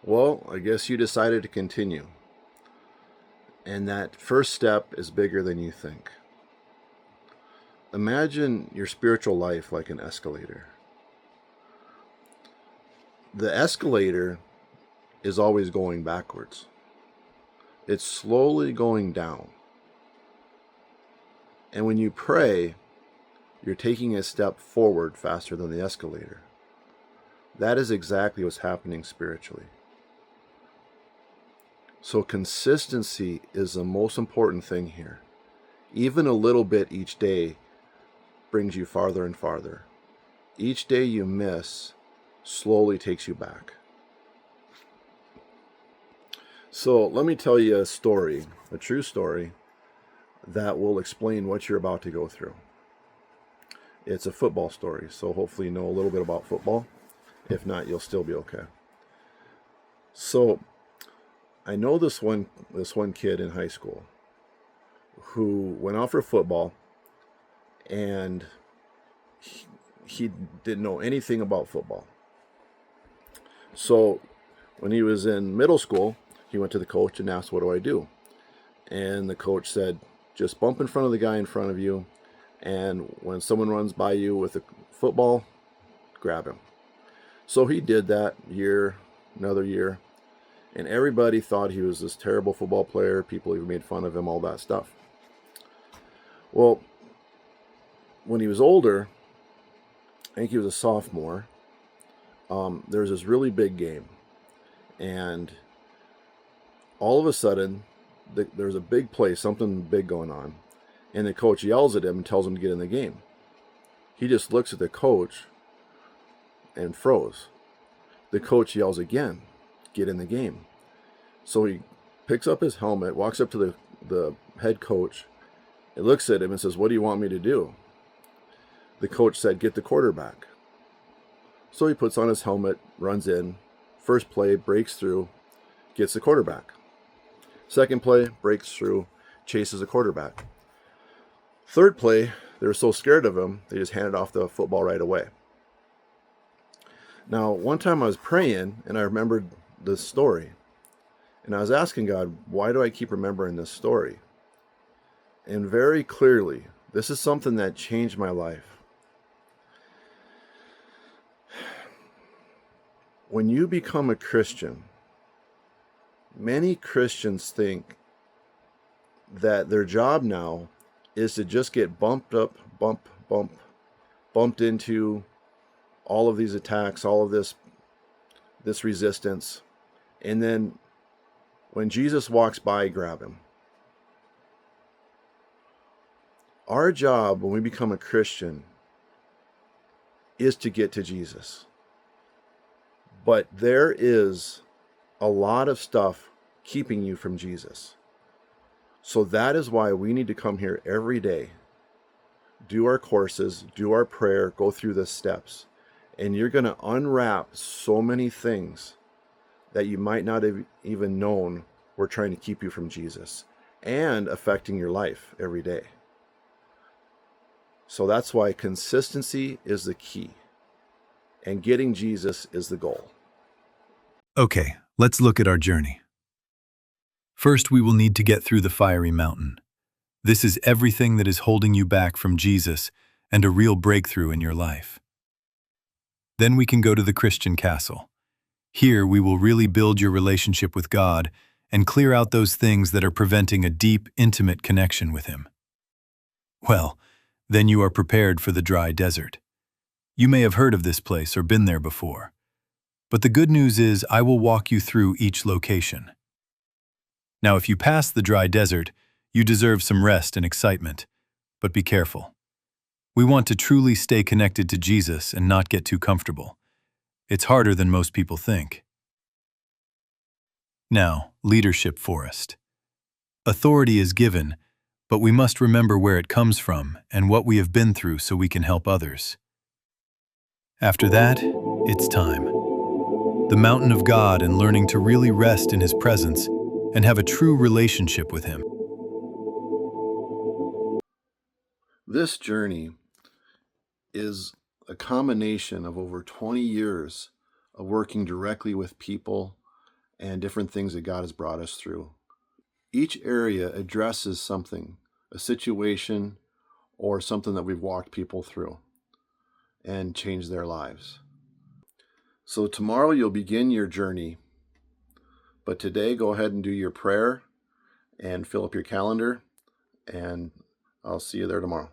Well, I guess you decided to continue. And that first step is bigger than you think. Imagine your spiritual life like an escalator. The escalator is always going backwards, it's slowly going down. And when you pray, you're taking a step forward faster than the escalator. That is exactly what's happening spiritually. So, consistency is the most important thing here. Even a little bit each day brings you farther and farther. Each day you miss slowly takes you back. So, let me tell you a story, a true story, that will explain what you're about to go through. It's a football story, so hopefully you know a little bit about football. If not, you'll still be okay. So, I know this one kid in high school who went out for football, and he didn't know anything about football. So when he was in middle school, he went to the coach and asked, "What do I do?" And the coach said, "Just bump in front of the guy in front of you, and when someone runs by you with a football, grab him." So he did that another year, and everybody thought he was this terrible football player. People even made fun of him, all that stuff. Well, when he was older, I think he was a sophomore, there was this really big game. And all of a sudden, there's a big play, something big going on. And the coach yells at him and tells him to get in the game. He just looks at the coach and froze. The coach yells again, "Get in the game." So he picks up his helmet, walks up to the head coach, and looks at him and says, "What do you want me to do?" The coach said, "Get the quarterback." So he puts on his helmet, runs in. First play, breaks through, gets the quarterback. Second play, breaks through, chases the quarterback. Third play, they were so scared of him, they just handed off the football right away. Now, one time I was praying, and I remembered this story. And I was asking God, why do I keep remembering this story? And very clearly, this is something that changed my life. When you become a Christian, many Christians think that their job now is to just get bumped into all of these attacks, all of this resistance, and then when Jesus walks by, grab him. Our job when we become a Christian is to get to Jesus. But there is a lot of stuff keeping you from Jesus. So that is why we need to come here every day, do our courses, do our prayer, go through the steps. And you're going to unwrap so many things that you might not have even known were trying to keep you from Jesus and affecting your life every day. So that's why consistency is the key, and getting Jesus is the goal. Okay, let's look at our journey. First, we will need to get through the fiery mountain. This is everything that is holding you back from Jesus and a real breakthrough in your life. Then we can go to the Christian castle. Here, we will really build your relationship with God and clear out those things that are preventing a deep, intimate connection with Him. Well, then you are prepared for the dry desert. You may have heard of this place or been there before. But the good news is I will walk you through each location. Now, if you pass the dry desert, you deserve some rest and excitement. But be careful. We want to truly stay connected to Jesus and not get too comfortable. It's harder than most people think. Now, leadership forest. Authority is given, but we must remember where it comes from and what we have been through so we can help others. After that, it's time. The mountain of God and learning to really rest in His presence and have a true relationship with Him. This journey is a combination of over 20 years of working directly with people and different things that God has brought us through. Each area addresses something, a situation, or something that we've walked people through and changed their lives. So tomorrow you'll begin your journey, but today go ahead and do your prayer and fill up your calendar, and I'll see you there tomorrow.